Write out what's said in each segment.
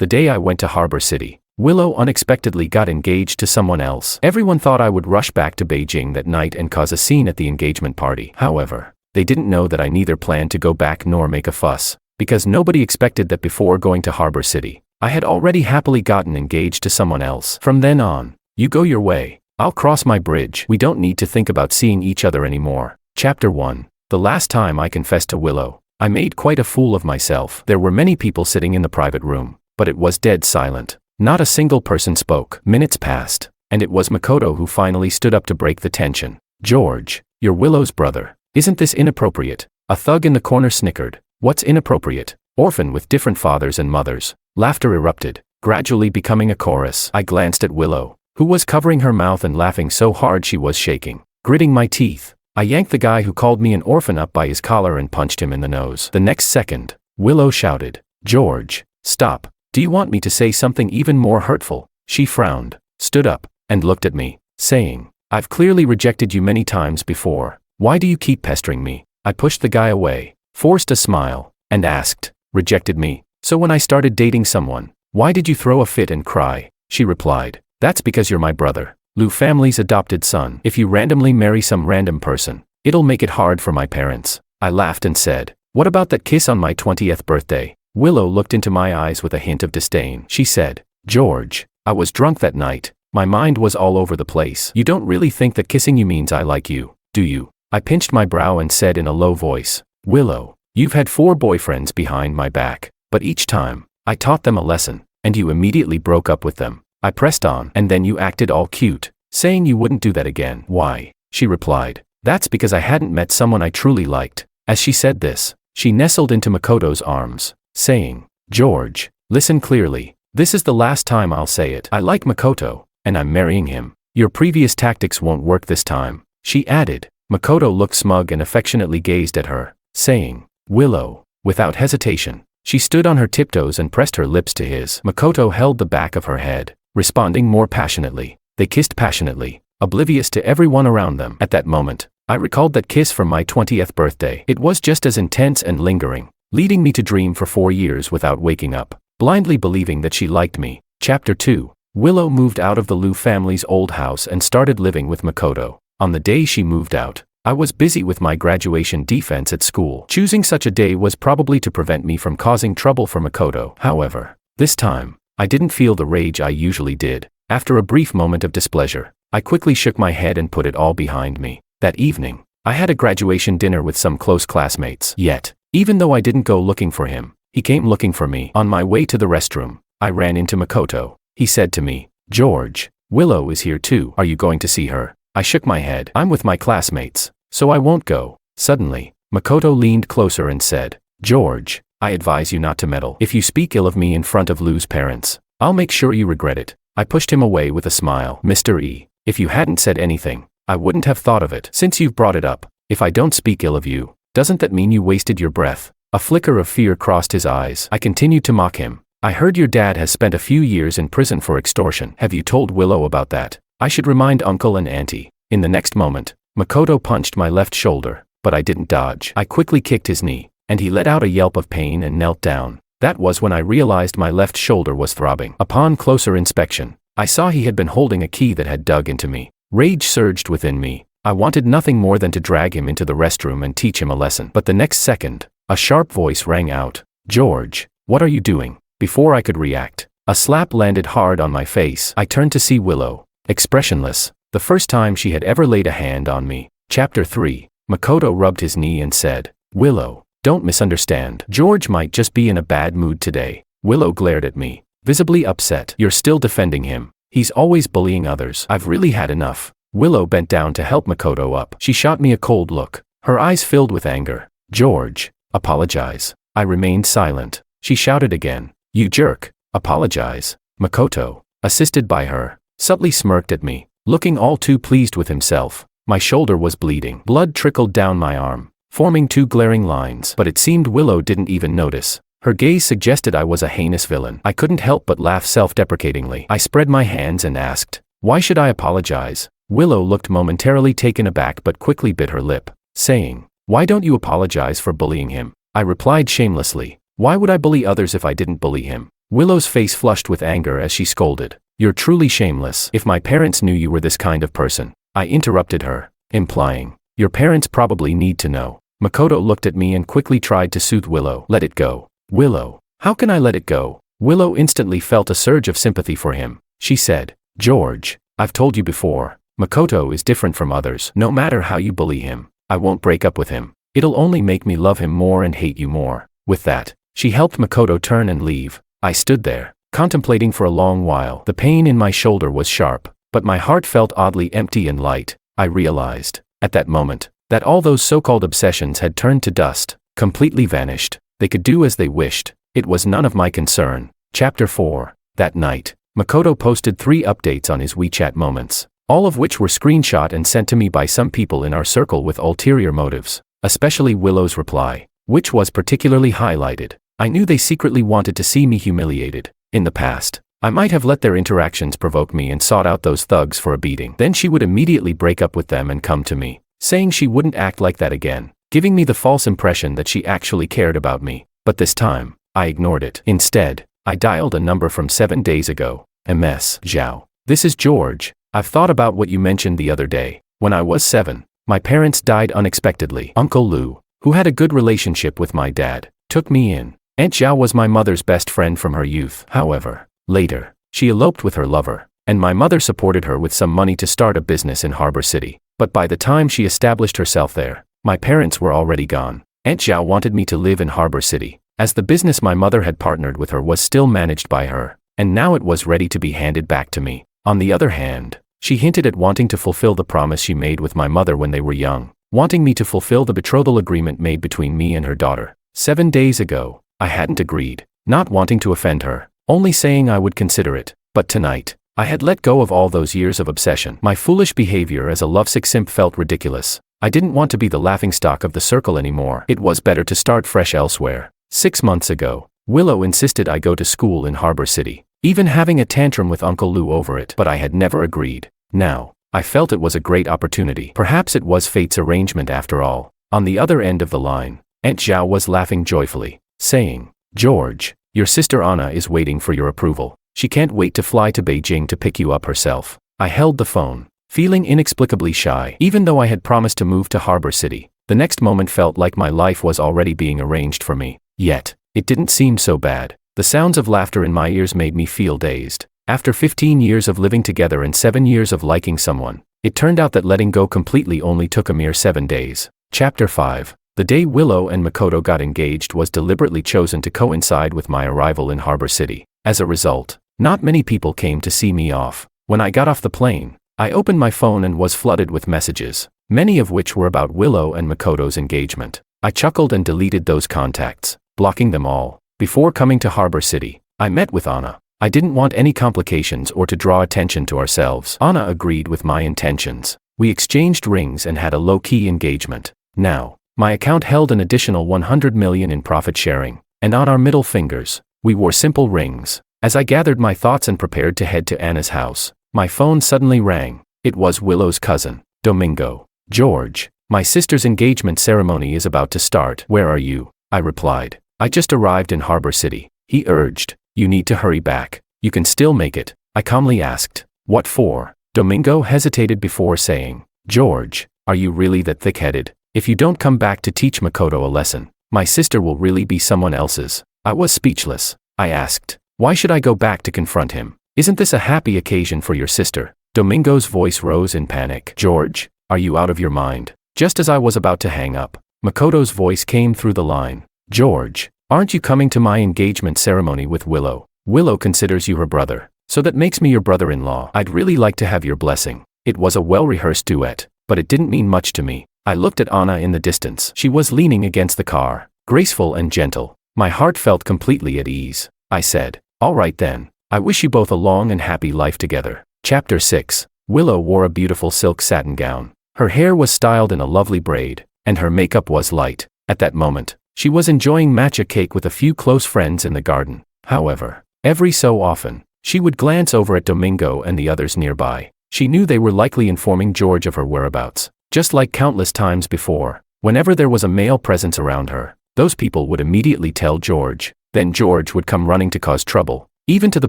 The day I went to Harbor City, Willow unexpectedly got engaged to someone else. Everyone thought I would rush back to Beijing that night and cause a scene at the engagement party. However, they didn't know that I neither planned to go back nor make a fuss, because nobody expected that before going to Harbor City, I had already happily gotten engaged to someone else. From then on, you go your way, I'll cross my bridge. We don't need to think about seeing each other anymore. Chapter 1. The last time I confessed to Willow, I made quite a fool of myself. There were many people sitting in the private room, but it was dead silent. Not a single person spoke. Minutes passed, and it was Makoto who finally stood up to break the tension. "George, you're Willow's brother. Isn't this inappropriate?" A thug in the corner snickered. "What's inappropriate? Orphan with different fathers and mothers." Laughter erupted, gradually becoming a chorus. I glanced at Willow, who was covering her mouth and laughing so hard she was shaking. Gritting my teeth, I yanked the guy who called me an orphan up by his collar and punched him in the nose. The next second, Willow shouted, "George, stop. Do you want me to say something even more hurtful?" She frowned, stood up, and looked at me, saying, "I've clearly rejected you many times before. Why do you keep pestering me?" I pushed the guy away, forced a smile, and asked, "Rejected me? So when I started dating someone, why did you throw a fit and cry?" She replied, "That's because you're my brother, Liu family's adopted son. If you randomly marry some random person, it'll make it hard for my parents." I laughed and said, "What about that kiss on my 20th birthday?" Willow looked into my eyes with a hint of disdain. She said, "George, I was drunk that night. My mind was all over the place. You don't really think that kissing you means I like you, do you?" I pinched my brow and said in a low voice, "Willow, you've had 4 boyfriends behind my back, but each time, I taught them a lesson, and you immediately broke up with them." I pressed on, "And then you acted all cute, saying you wouldn't do that again." "Why?" She replied, "That's because I hadn't met someone I truly liked." As she said this, she nestled into Makoto's arms, saying, "George, listen clearly. This is the last time I'll say it. I like Makoto, and I'm marrying him. Your previous tactics won't work this time," she added. Makoto looked smug and affectionately gazed at her, saying, "Willow." Without hesitation, she stood on her tiptoes and pressed her lips to his. Makoto held the back of her head, responding more passionately. They kissed passionately, oblivious to everyone around them. At that moment, I recalled that kiss from my 20th birthday. It was just as intense and lingering, leading me to dream for 4 years without waking up, blindly believing that she liked me. Chapter 2. Willow moved out of the Liu family's old house and started living with Makoto. On the day she moved out, I was busy with my graduation defense at school. Choosing such a day was probably to prevent me from causing trouble for Makoto. However, this time, I didn't feel the rage I usually did. After a brief moment of displeasure, I quickly shook my head and put it all behind me. That evening, I had a graduation dinner with some close classmates. Yet, even though I didn't go looking for him, he came looking for me. On my way to the restroom, I ran into Makoto. He said to me, "George, Willow is here too. Are you going to see her?" I shook my head. "I'm with my classmates, so I won't go." Suddenly, Makoto leaned closer and said, "George, I advise you not to meddle. If you speak ill of me in front of Liu's parents, I'll make sure you regret it." I pushed him away with a smile. "Mr. E, if you hadn't said anything, I wouldn't have thought of it. Since you've brought it up, if I don't speak ill of you, doesn't that mean you wasted your breath?" A flicker of fear crossed his eyes. I continued to mock him. "I heard your dad has spent a few years in prison for extortion. Have you told Willow about that? I should remind Uncle and Auntie." In the next moment, Makoto punched my left shoulder, but I didn't dodge. I quickly kicked his knee, and he let out a yelp of pain and knelt down. That was when I realized my left shoulder was throbbing. Upon closer inspection, I saw he had been holding a key that had dug into me. Rage surged within me. I wanted nothing more than to drag him into the restroom and teach him a lesson. But the next second, a sharp voice rang out, "George, what are you doing?" Before I could react, a slap landed hard on my face. I turned to see Willow, expressionless, the first time she had ever laid a hand on me. Chapter 3. Makoto rubbed his knee and said, "Willow, don't misunderstand. George might just be in a bad mood today." Willow glared at me, visibly upset. "You're still defending him. He's always bullying others. I've really had enough." Willow bent down to help Makoto up. She shot me a cold look, her eyes filled with anger. "George, apologize." I remained silent. She shouted again, "You jerk, apologize." Makoto, assisted by her, subtly smirked at me, looking all too pleased with himself. My shoulder was bleeding. Blood trickled down my arm, forming 2 glaring lines. But it seemed Willow didn't even notice. Her gaze suggested I was a heinous villain. I couldn't help but laugh self-deprecatingly. I spread my hands and asked, "Why should I apologize?" Willow looked momentarily taken aback but quickly bit her lip, saying, "Why don't you apologize for bullying him?" I replied shamelessly, "Why would I bully others if I didn't bully him?" Willow's face flushed with anger as she scolded. You're truly shameless. If my parents knew you were this kind of person. I interrupted her, implying, your parents probably need to know. Makoto looked at me and quickly tried to soothe Willow. Let it go. Willow. How can I let it go? Willow instantly felt a surge of sympathy for him. She said, George, I've told you before, Makoto is different from others. No matter how you bully him, I won't break up with him. It'll only make me love him more and hate you more. With that, she helped Makoto turn and leave. I stood there, contemplating for a long while. The pain in my shoulder was sharp, but my heart felt oddly empty and light. I realized, at that moment, that all those so-called obsessions had turned to dust, completely vanished. They could do as they wished. It was none of my concern. Chapter 4. That night, Makoto posted 3 updates on his WeChat moments, all of which were screenshot and sent to me by some people in our circle with ulterior motives, especially Willow's reply, which was particularly highlighted. I knew they secretly wanted to see me humiliated. In the past, I might have let their interactions provoke me and sought out those thugs for a beating. Then she would immediately break up with them and come to me, saying she wouldn't act like that again, giving me the false impression that she actually cared about me. But this time, I ignored it. Instead, I dialed a number from 7 days ago. MS Zhao. This is George. I've thought about what you mentioned the other day. When I was 7, my parents died unexpectedly. Uncle Lu, who had a good relationship with my dad, took me in. Aunt Zhao was my mother's best friend from her youth. However, later, she eloped with her lover, and my mother supported her with some money to start a business in Harbor City. But by the time she established herself there, my parents were already gone. Aunt Zhao wanted me to live in Harbor City, as the business my mother had partnered with her was still managed by her, and now it was ready to be handed back to me. On the other hand, she hinted at wanting to fulfill the promise she made with my mother when they were young, wanting me to fulfill the betrothal agreement made between me and her daughter. 7 days ago, I hadn't agreed, not wanting to offend her, only saying I would consider it. But tonight, I had let go of all those years of obsession. My foolish behavior as a lovesick simp felt ridiculous. I didn't want to be the laughingstock of the circle anymore. It was better to start fresh elsewhere. 6 months ago, Willow insisted I go to school in Harbor City, even having a tantrum with Uncle Lu over it. But I had never agreed. Now, I felt it was a great opportunity. Perhaps it was fate's arrangement after all. On the other end of the line, Aunt Zhao was laughing joyfully, saying, George, your sister Anna is waiting for your approval. She can't wait to fly to Beijing to pick you up herself. I held the phone, feeling inexplicably shy. Even though I had promised to move to Harbor City, the next moment felt like my life was already being arranged for me. Yet, it didn't seem so bad. The sounds of laughter in my ears made me feel dazed. After 15 years of living together and 7 years of liking someone, it turned out that letting go completely only took a mere 7 days. Chapter 5. The day Willow and Makoto got engaged was deliberately chosen to coincide with my arrival in Harbor City. As a result, not many people came to see me off. When I got off the plane, I opened my phone and was flooded with messages, many of which were about Willow and Makoto's engagement. I chuckled and deleted those contacts, blocking them all. Before coming to Harbor City, I met with Anna. I didn't want any complications or to draw attention to ourselves. Anna agreed with my intentions. We exchanged rings and had a low-key engagement. Now, my account held an additional 100 million in profit sharing, and on our middle fingers, we wore simple rings. As I gathered my thoughts and prepared to head to Anna's house, my phone suddenly rang. It was Willow's cousin, Domingo. George, my sister's engagement ceremony is about to start. Where are you? I replied. I just arrived in Harbor City. He urged. You need to hurry back. You can still make it. I calmly asked. What for? Domingo hesitated before saying, George, are you really that thick-headed? If you don't come back to teach Makoto a lesson, my sister will really be someone else's. I was speechless. I asked, why should I go back to confront him? Isn't this a happy occasion for your sister? Domingo's voice rose in panic. George, are you out of your mind? Just as I was about to hang up, Makoto's voice came through the line. George, aren't you coming to my engagement ceremony with Willow? Willow considers you her brother, so that makes me your brother-in-law. I'd really like to have your blessing. It was a well-rehearsed duet, but it didn't mean much to me. I looked at Anna in the distance. She was leaning against the car, graceful and gentle. My heart felt completely at ease. I said, all right then, I wish you both a long and happy life together. Chapter 6. Willow wore a beautiful silk satin gown. Her hair was styled in a lovely braid, and her makeup was light. At that moment, she was enjoying matcha cake with a few close friends in the garden. However, every so often, she would glance over at Domingo and the others nearby. She knew they were likely informing George of her whereabouts. Just like countless times before, whenever there was a male presence around her, those people would immediately tell George. Then George would come running to cause trouble. even to the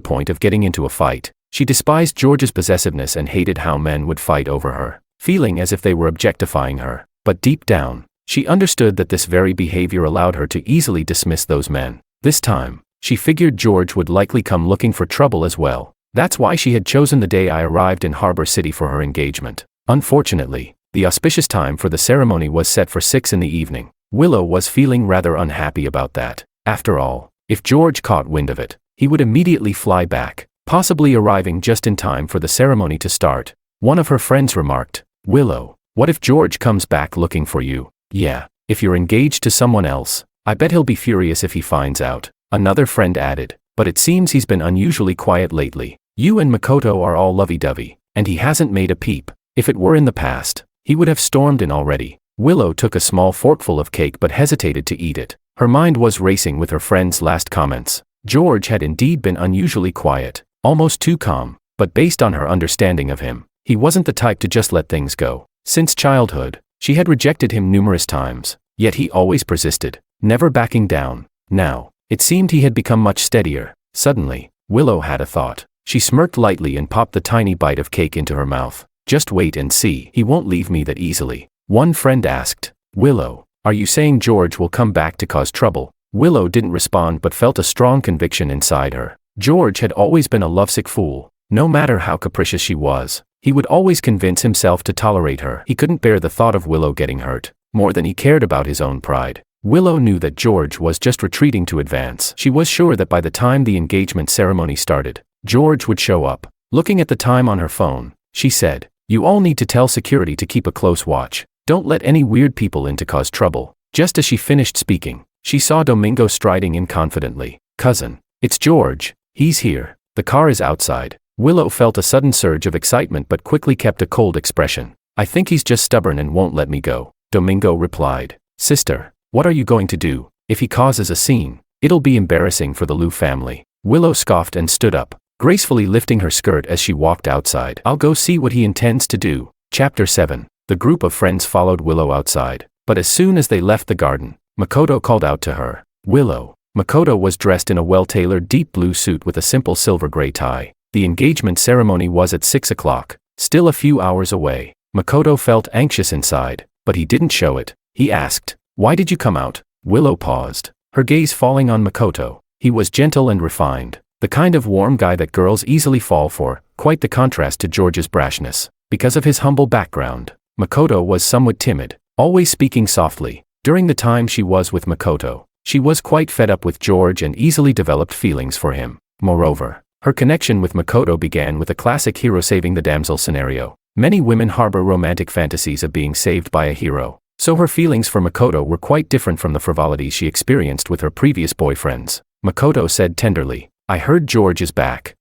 point of getting into a fight. She despised George's possessiveness and hated how men would fight over her, feeling as if they were objectifying her. But deep down, she understood that this very behavior allowed her to easily dismiss those men. This time, she figured George would likely come looking for trouble as well. That's why she had chosen the day I arrived in Harbor City for her engagement. Unfortunately, the auspicious time for the ceremony was set for 6 in the evening. Willow was feeling rather unhappy about that. After all, if George caught wind of it, he would immediately fly back, possibly arriving just in time for the ceremony to start. One of her friends remarked, "Willow, what if George comes back looking for you?" "Yeah, if you're engaged to someone else, I bet he'll be furious if he finds out," another friend added. "But it seems he's been unusually quiet lately. You and Makoto are all lovey-dovey, and he hasn't made a peep. If it were in the past, he would have stormed in already." Willow took a small forkful of cake but hesitated to eat it. Her mind was racing with her friend's last comments. George had indeed been unusually quiet, almost too calm, but based on her understanding of him, he wasn't the type to just let things go. Since childhood, she had rejected him numerous times, yet he always persisted, never backing down. Now, it seemed he had become much steadier. Suddenly, Willow had a thought. She smirked lightly and popped the tiny bite of cake into her mouth. "Just wait and see. He won't leave me that easily." One friend asked, "Willow, are you saying George will come back to cause trouble?" Willow didn't respond but felt a strong conviction inside her. George had always been a lovesick fool. No matter how capricious she was, he would always convince himself to tolerate her. He couldn't bear the thought of Willow getting hurt, more than he cared about his own pride. Willow knew that George was just retreating to advance. She was sure that by the time the engagement ceremony started, George would show up. Looking at the time on her phone, she said, "You all need to tell security to keep a close watch. Don't let any weird people in to cause trouble." Just as she finished speaking, she saw Domingo striding in confidently. "Cousin, it's George. He's here. The car is outside." Willow felt a sudden surge of excitement but quickly kept a cold expression. "I think he's just stubborn and won't let me go," Domingo replied. "Sister, what are you going to do? If he causes a scene, it'll be embarrassing for the Liu family." Willow scoffed and stood up, gracefully lifting her skirt as she walked outside. "I'll go see what he intends to do." Chapter 7. The group of friends followed Willow outside, but as soon as they left the garden, Makoto called out to her, "Willow." Makoto was dressed in a well-tailored deep blue suit with a simple silver-gray tie. The engagement ceremony was at 6 o'clock, still a few hours away. Makoto felt anxious inside, but he didn't show it. He asked, "Why did you come out?" Willow paused, her gaze falling on Makoto. He was gentle and refined, the kind of warm guy that girls easily fall for, quite the contrast to George's brashness. Because of his humble background, Makoto was somewhat timid, always speaking softly. During the time she was with Makoto, she was quite fed up with George and easily developed feelings for him. Moreover, her connection with Makoto began with a classic hero saving the damsel scenario. Many women harbor romantic fantasies of being saved by a hero, so her feelings for Makoto were quite different from the frivolity she experienced with her previous boyfriends. Makoto said tenderly, "I heard George is back.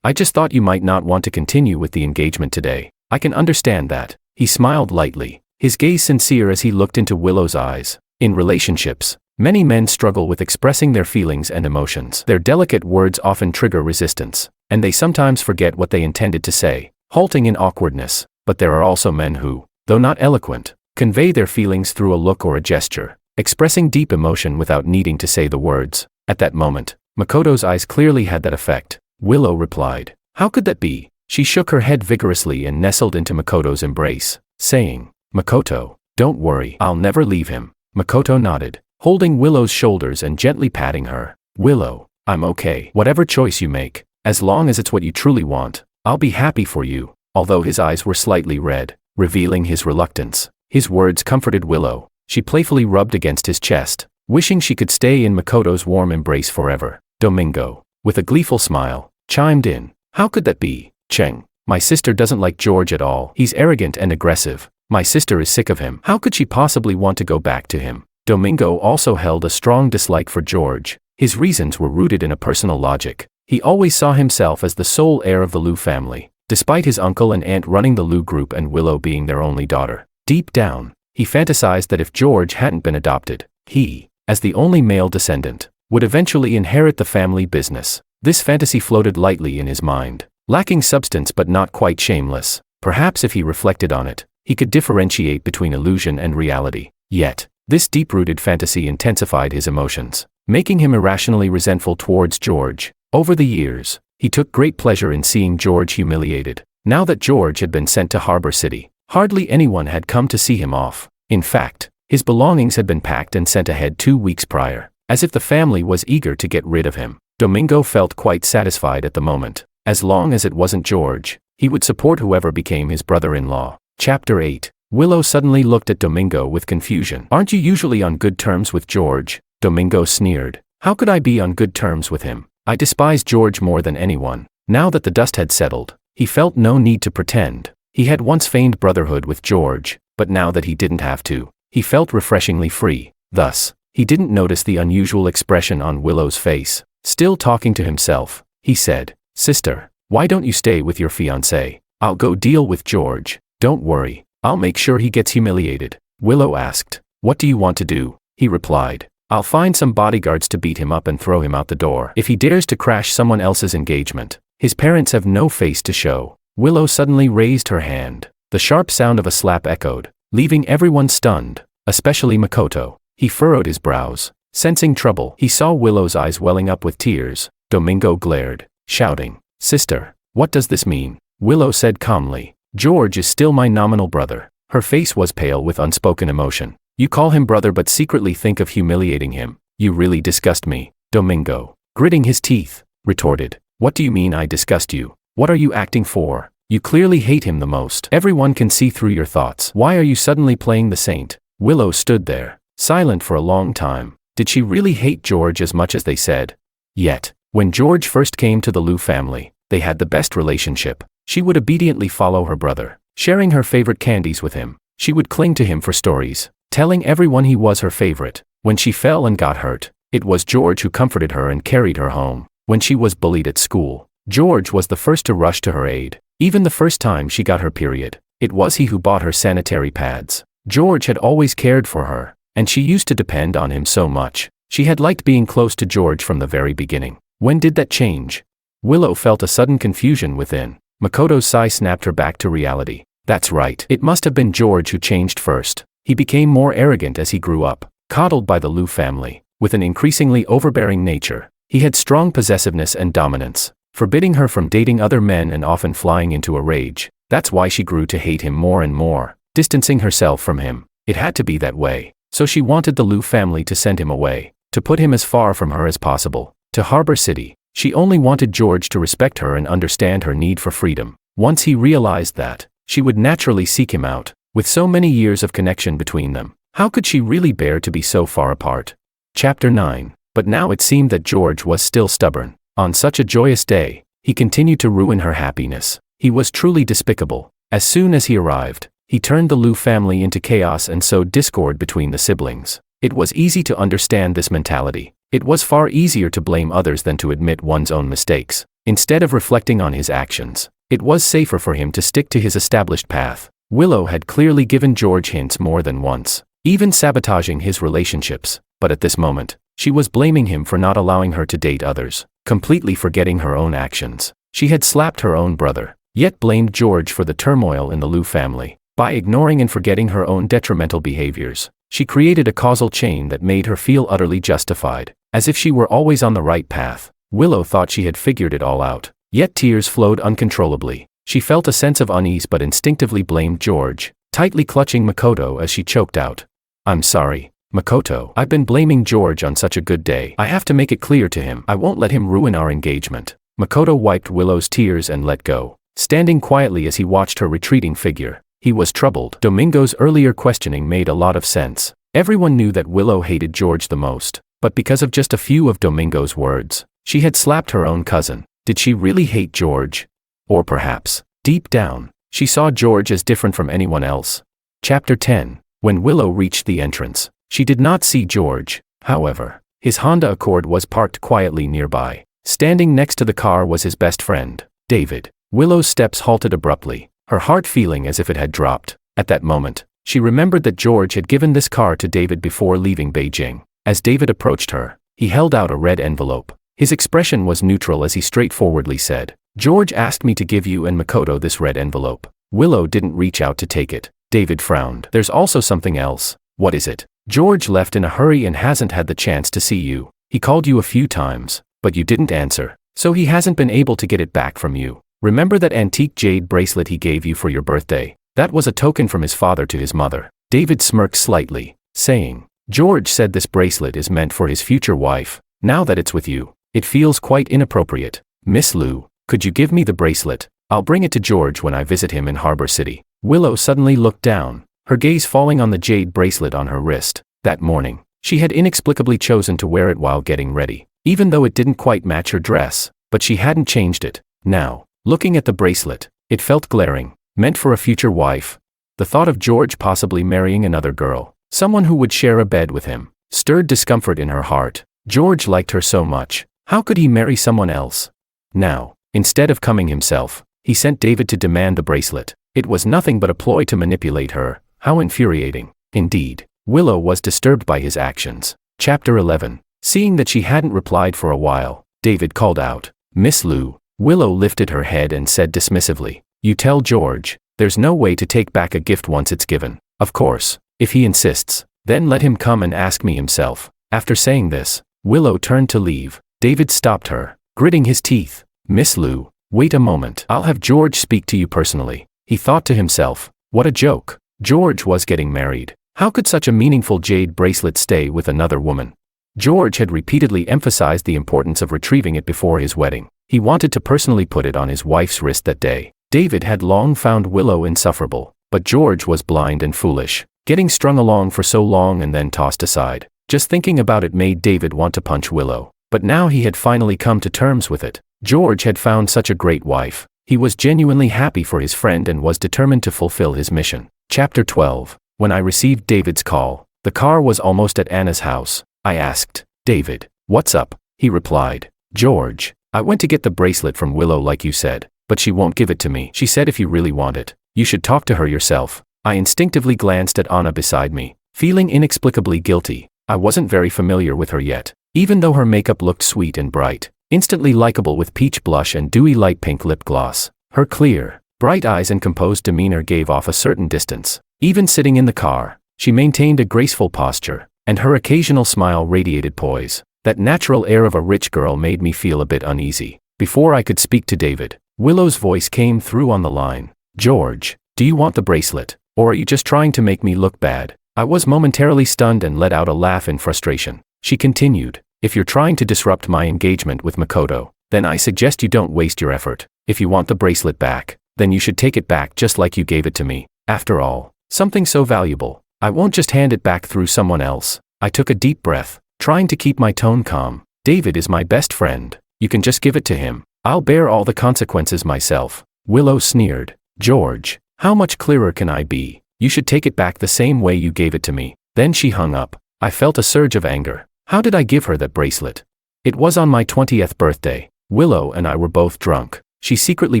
I just thought you might not want to continue with the engagement today. I can understand that." He smiled lightly, his gaze sincere as he looked into Willow's eyes. In relationships, many men struggle with expressing their feelings and emotions. Their delicate words often trigger resistance, and they sometimes forget what they intended to say, halting in awkwardness. But there are also men who, though not eloquent, convey their feelings through a look or a gesture, expressing deep emotion without needing to say the words. At that moment, Makoto's eyes clearly had that effect. Willow replied, "How could that be?" She shook her head vigorously and nestled into Makoto's embrace, saying, "Makoto, don't worry, I'll never leave him." Makoto nodded, holding Willow's shoulders and gently patting her. "Willow, I'm okay. Whatever choice you make, as long as it's what you truly want, I'll be happy for you." Although his eyes were slightly red, revealing his reluctance, his words comforted Willow. She playfully rubbed against his chest, wishing she could stay in Makoto's warm embrace forever. Domingo, with a gleeful smile, chimed in, "How could that be, Cheng? My sister doesn't like George at all. He's arrogant and aggressive. My sister is sick of him. How could she possibly want to go back to him?" Domingo also held a strong dislike for George. His reasons were rooted in a personal logic. He always saw himself as the sole heir of the Liu family, despite his uncle and aunt running the Liu group and Willow being their only daughter. Deep down, he fantasized that if George hadn't been adopted, he, as the only male descendant, would eventually inherit the family business. This fantasy floated lightly in his mind, lacking substance but not quite shameless. Perhaps if he reflected on it, he could differentiate between illusion and reality. Yet, this deep-rooted fantasy intensified his emotions, making him irrationally resentful towards George. Over the years, he took great pleasure in seeing George humiliated. Now that George had been sent to Harbor City, hardly anyone had come to see him off. In fact, his belongings had been packed and sent ahead 2 weeks prior, as if the family was eager to get rid of him. Domingo felt quite satisfied at the moment. As long as it wasn't George, he would support whoever became his brother-in-law. Chapter 8. Willow suddenly looked at Domingo with confusion. "Aren't you usually on good terms with George?" Domingo sneered. "How could I be on good terms with him? I despise George more than anyone." Now that the dust had settled, he felt no need to pretend. He had once feigned brotherhood with George, but now that he didn't have to, he felt refreshingly free. Thus, he didn't notice the unusual expression on Willow's face. Still talking to himself, he said, "Sister, why don't you stay with your fiancé? I'll go deal with George. Don't worry, I'll make sure he gets humiliated." Willow asked, "What do you want to do?" He replied, "I'll find some bodyguards to beat him up and throw him out the door if he dares to crash someone else's engagement. His parents have no face to show." Willow suddenly raised her hand. The sharp sound of a slap echoed, leaving everyone stunned, especially Makoto. He furrowed his brows. Sensing trouble, he saw Willow's eyes welling up with tears. Domingo glared, shouting, "Sister, what does this mean?" Willow said calmly, "George is still my nominal brother." Her face was pale with unspoken emotion. "You call him brother but secretly think of humiliating him. You really disgust me." Domingo, gritting his teeth, retorted, "What do you mean I disgust you? What are you acting for? You clearly hate him the most. Everyone can see through your thoughts. Why are you suddenly playing the saint?" Willow stood there, silent for a long time. Did she really hate George as much as they said? Yet, when George first came to the Liu family, they had the best relationship. She would obediently follow her brother, sharing her favorite candies with him. She would cling to him for stories, telling everyone he was her favorite. When she fell and got hurt, it was George who comforted her and carried her home. When she was bullied at school, George was the first to rush to her aid. Even the first time she got her period, it was he who bought her sanitary pads. George had always cared for her, and she used to depend on him so much. She had liked being close to George from the very beginning. When did that change? Willow felt a sudden confusion within. Makoto's sigh snapped her back to reality. That's right. It must have been George who changed first. He became more arrogant as he grew up, coddled by the Liu family, with an increasingly overbearing nature. He had strong possessiveness and dominance, forbidding her from dating other men and often flying into a rage. That's why she grew to hate him more and more, distancing herself from him. It had to be that way. So she wanted the Liu family to send him away, to put him as far from her as possible, to Harbor City. She only wanted George to respect her and understand her need for freedom. Once he realized that, she would naturally seek him out. With so many years of connection between them, how could she really bear to be so far apart? Chapter 9. But now it seemed that George was still stubborn. On such a joyous day, he continued to ruin her happiness. He was truly despicable. As soon as he arrived, he turned the Liu family into chaos and sowed discord between the siblings. It was easy to understand this mentality. It was far easier to blame others than to admit one's own mistakes. Instead of reflecting on his actions, it was safer for him to stick to his established path. Willow had clearly given George hints more than once, even sabotaging his relationships, but at this moment, she was blaming him for not allowing her to date others, completely forgetting her own actions. She had slapped her own brother, yet blamed George for the turmoil in the Liu family. By ignoring and forgetting her own detrimental behaviors, she created a causal chain that made her feel utterly justified, as if she were always on the right path. Willow thought she had figured it all out, yet tears flowed uncontrollably. She felt a sense of unease but instinctively blamed George, tightly clutching Makoto as she choked out, "I'm sorry, Makoto. I've been blaming George on such a good day. I have to make it clear to him. I won't let him ruin our engagement." Makoto wiped Willow's tears and let go, standing quietly as he watched her retreating figure. He was troubled. Domingo's earlier questioning made a lot of sense. Everyone knew that Willow hated George the most, but because of just a few of Domingo's words, she had slapped her own cousin. Did she really hate George? Or perhaps, deep down, she saw George as different from anyone else. Chapter 10. When Willow reached the entrance, she did not see George. However, his Honda Accord was parked quietly nearby. Standing next to the car was his best friend, David. Willow's steps halted abruptly, her heart feeling as if it had dropped. At that moment, she remembered that George had given this car to David before leaving Beijing. As David approached her, he held out a red envelope. His expression was neutral as he straightforwardly said, "George asked me to give you and Makoto this red envelope." Willow didn't reach out to take it. David frowned. "There's also something else." "What is it?" "George left in a hurry and hasn't had the chance to see you. He called you a few times, but you didn't answer." So he hasn't been able to get it back from you. Remember that antique jade bracelet he gave you for your birthday? That was a token from his father to his mother. David smirked slightly, saying, George said this bracelet is meant for his future wife. Now that it's with you, it feels quite inappropriate. Miss Lu, could you give me the bracelet? I'll bring it to George when I visit him in Harbor City. Willow suddenly looked down, her gaze falling on the jade bracelet on her wrist. That morning, she had inexplicably chosen to wear it while getting ready, even though it didn't quite match her dress, but she hadn't changed it. Now, looking at the bracelet, it felt glaring, meant for a future wife. The thought of George possibly marrying another girl, someone who would share a bed with him, stirred discomfort in her heart. George liked her so much. How could he marry someone else? Now, instead of coming himself, he sent David to demand the bracelet. It was nothing but a ploy to manipulate her. How infuriating. Indeed, Willow was disturbed by his actions. Chapter 11. Seeing that she hadn't replied for a while, David called out, Miss Lu. Willow lifted her head and said dismissively, You tell George, there's no way to take back a gift once it's given. Of course, if he insists, then let him come and ask me himself. After saying this, Willow turned to leave. David stopped her, gritting his teeth. Miss Lu, wait a moment. I'll have George speak to you personally. He thought to himself, what a joke. George was getting married. How could such a meaningful jade bracelet stay with another woman? George had repeatedly emphasized the importance of retrieving it before his wedding. He wanted to personally put it on his wife's wrist that day. David had long found Willow insufferable, but George was blind and foolish, getting strung along for so long and then tossed aside. Just thinking about it made David want to punch Willow. But now he had finally come to terms with it. George had found such a great wife. He was genuinely happy for his friend and was determined to fulfill his mission. Chapter 12. When I received David's call, the car was almost at Anna's house. I asked, David, what's up? He replied, George, I went to get the bracelet from Willow like you said, but she won't give it to me. She said if you really want it, you should talk to her yourself. I instinctively glanced at Anna beside me, feeling inexplicably guilty. I wasn't very familiar with her yet, even though her makeup looked sweet and bright, instantly likable with peach blush and dewy light pink lip gloss. Her clear, bright eyes and composed demeanor gave off a certain distance. Even sitting in the car, she maintained a graceful posture, and her occasional smile radiated poise. That natural air of a rich girl made me feel a bit uneasy. Before I could speak to David, Willow's voice came through on the line. George, do you want the bracelet, or are you just trying to make me look bad? I was momentarily stunned and let out a laugh in frustration. She continued, if you're trying to disrupt my engagement with Makoto, then I suggest you don't waste your effort. If you want the bracelet back, then you should take it back just like you gave it to me. After all, something so valuable, I won't just hand it back through someone else. I took a deep breath, trying to keep my tone calm. David is my best friend. You can just give it to him. I'll bear all the consequences myself. Willow sneered. George, how much clearer can I be? You should take it back the same way you gave it to me. Then she hung up. I felt a surge of anger. How did I give her that bracelet? It was on my 20th birthday. Willow and I were both drunk. She secretly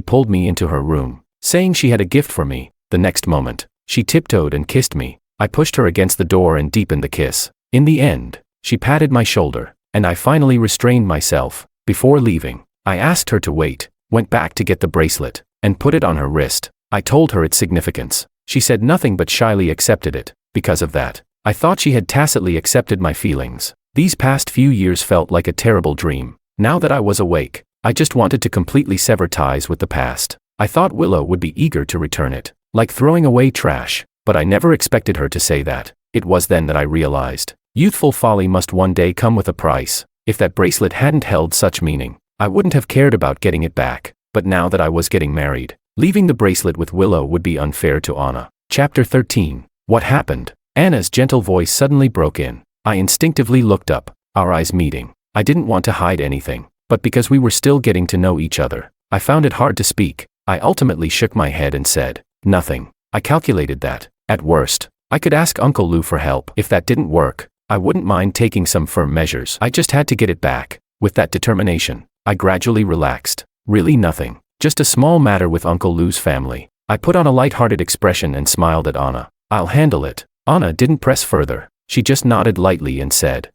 pulled me into her room, saying she had a gift for me. The next moment, she tiptoed and kissed me. I pushed her against the door and deepened the kiss. In the end, she patted my shoulder, and I finally restrained myself. Before leaving, I asked her to wait, went back to get the bracelet, and put it on her wrist. I told her its significance. She said nothing but shyly accepted it. Because of that, I thought she had tacitly accepted my feelings. These past few years felt like a terrible dream. Now that I was awake, I just wanted to completely sever ties with the past. I thought Willow would be eager to return it, like throwing away trash, but I never expected her to say that. It was then that I realized, youthful folly must one day come with a price. If that bracelet hadn't held such meaning, I wouldn't have cared about getting it back. But now that I was getting married, leaving the bracelet with Willow would be unfair to Anna. Chapter 13. What happened? Anna's gentle voice suddenly broke in. I instinctively looked up, our eyes meeting. I didn't want to hide anything, but because we were still getting to know each other, I found it hard to speak. I ultimately shook my head and said, nothing. I calculated that, at worst, I could ask Uncle Lou for help. If that didn't work, I wouldn't mind taking some firm measures. I just had to get it back. With that determination, I gradually relaxed. Really nothing. Just a small matter with Uncle Lou's family. I put on a light-hearted expression and smiled at Anna. I'll handle it. Anna didn't press further. She just nodded lightly and said,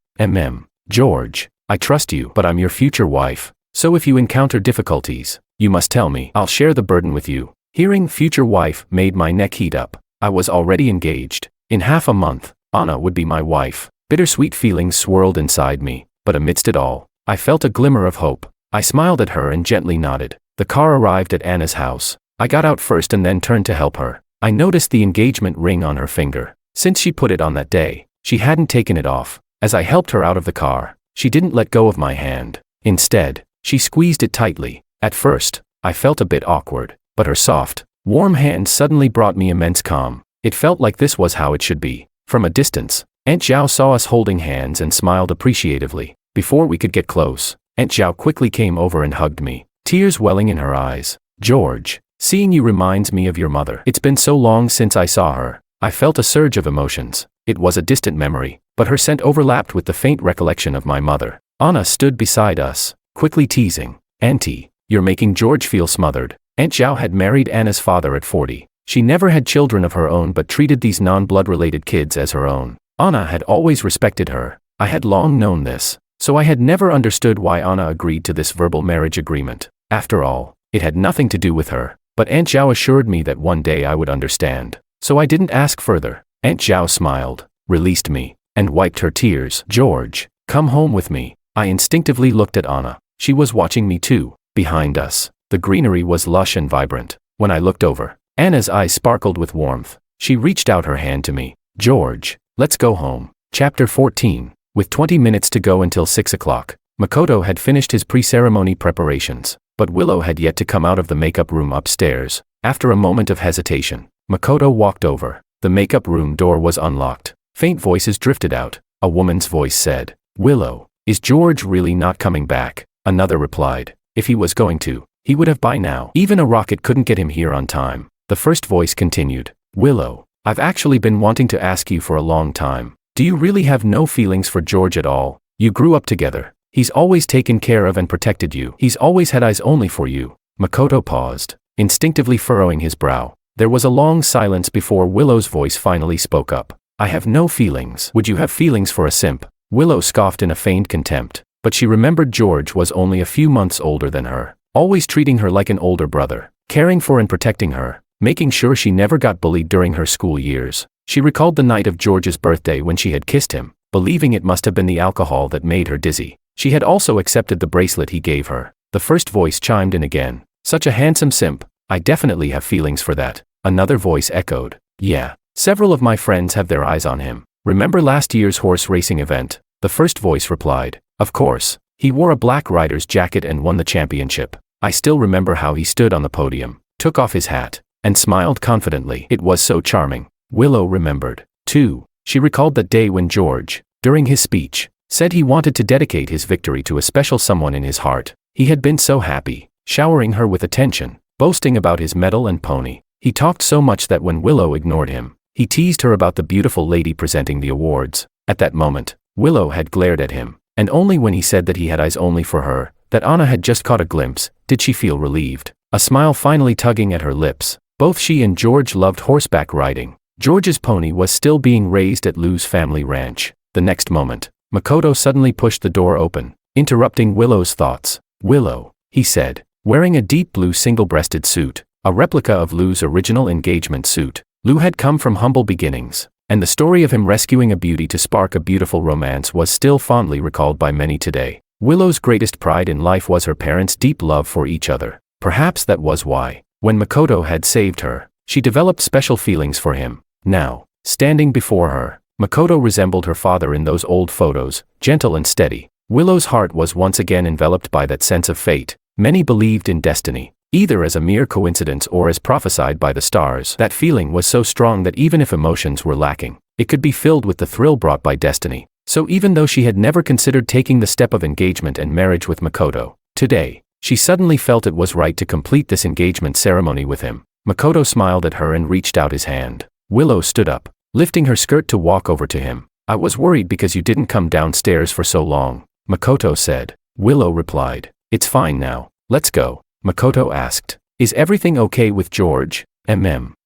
George, I trust you, but I'm your future wife. So if you encounter difficulties, you must tell me. I'll share the burden with you. Hearing future wife made my neck heat up. I was already engaged. In half a month, Anna would be my wife. Bittersweet feelings swirled inside me, but amidst it all, I felt a glimmer of hope. I smiled at her and gently nodded. The car arrived at Anna's house. I got out first and then turned to help her. I noticed the engagement ring on her finger. Since she put it on that day, she hadn't taken it off. As I helped her out of the car, she didn't let go of my hand. Instead, she squeezed it tightly. At first, I felt a bit awkward, but her soft, warm hand suddenly brought me immense calm. It felt like this was how it should be. From a distance, Aunt Zhao saw us holding hands and smiled appreciatively. Before we could get close, Aunt Zhao quickly came over and hugged me, tears welling in her eyes. "George, seeing you reminds me of your mother. It's been so long since I saw her." I felt a surge of emotions. It was a distant memory, but her scent overlapped with the faint recollection of my mother. Anna stood beside us, quickly teasing, "Auntie, you're making George feel smothered." Aunt Zhao had married Anna's father at 40. She never had children of her own but treated these non-blood-related kids as her own. Anna had always respected her. I had long known this, so I had never understood why Anna agreed to this verbal marriage agreement. After all, it had nothing to do with her, but Aunt Zhao assured me that one day I would understand. So I didn't ask further. Aunt Zhao smiled, released me, and wiped her tears. "George, come home with me." I instinctively looked at Anna. She was watching me too. Behind us, the greenery was lush and vibrant. When I looked over, Anna's eyes sparkled with warmth. She reached out her hand to me. "George, let's go home." Chapter 14. With 20 minutes to go until 6 o'clock, Makoto had finished his pre-ceremony preparations, but Willow had yet to come out of the makeup room upstairs. After a moment of hesitation, Makoto walked over. The makeup room door was unlocked. Faint voices drifted out. A woman's voice said, "Willow, is George really not coming back?" Another replied, "If he was going to, he would have by now. Even a rocket couldn't get him here on time." The first voice continued, "Willow, I've actually been wanting to ask you for a long time. Do you really have no feelings for George at all? You grew up together. He's always taken care of and protected you. He's always had eyes only for you." Makoto paused, instinctively furrowing his brow. There was a long silence before Willow's voice finally spoke up. "I have no feelings. Would you have feelings for a simp?" Willow scoffed in a feigned contempt, but she remembered George was only a few months older than her, always treating her like an older brother, caring for and protecting her, making sure she never got bullied during her school years. She recalled the night of George's birthday when she had kissed him, believing it must have been the alcohol that made her dizzy. She had also accepted the bracelet he gave her. The first voice chimed in again. "Such a handsome simp. I definitely have feelings for that." Another voice echoed, "Yeah, several of my friends have their eyes on him. Remember last year's horse racing event?" The first voice replied, "Of course. He wore a black rider's jacket and won the championship. I still remember how he stood on the podium, took off his hat, and smiled confidently. It was so charming." Willow remembered, too. She recalled that day when George, during his speech, said he wanted to dedicate his victory to a special someone in his heart. He had been so happy, showering her with attention, boasting about his medal and pony. He talked so much that when Willow ignored him, he teased her about the beautiful lady presenting the awards. At that moment, Willow had glared at him, and only when he said that he had eyes only for her, that Anna had just caught a glimpse, did she feel relieved. A smile finally tugging at her lips. Both she and George loved horseback riding. George's pony was still being raised at Lou's family ranch. The next moment, Makoto suddenly pushed the door open, interrupting Willow's thoughts. "Willow," he said, wearing a deep blue single-breasted suit, a replica of Lou's original engagement suit. Lou had come from humble beginnings, and the story of him rescuing a beauty to spark a beautiful romance was still fondly recalled by many today. Willow's greatest pride in life was her parents' deep love for each other. Perhaps that was why, when Makoto had saved her, she developed special feelings for him. Now, standing before her, Makoto resembled her father in those old photos, gentle and steady. Willow's heart was once again enveloped by that sense of fate. Many believed in destiny, either as a mere coincidence or as prophesied by the stars. That feeling was so strong that even if emotions were lacking, it could be filled with the thrill brought by destiny. So even though she had never considered taking the step of engagement and marriage with Makoto, today, she suddenly felt it was right to complete this engagement ceremony with him. Makoto smiled at her and reached out his hand. Willow stood up, lifting her skirt to walk over to him. "I was worried because you didn't come downstairs for so long," Makoto said. Willow replied, "It's fine now. Let's go." Makoto asked, "Is everything okay with George?"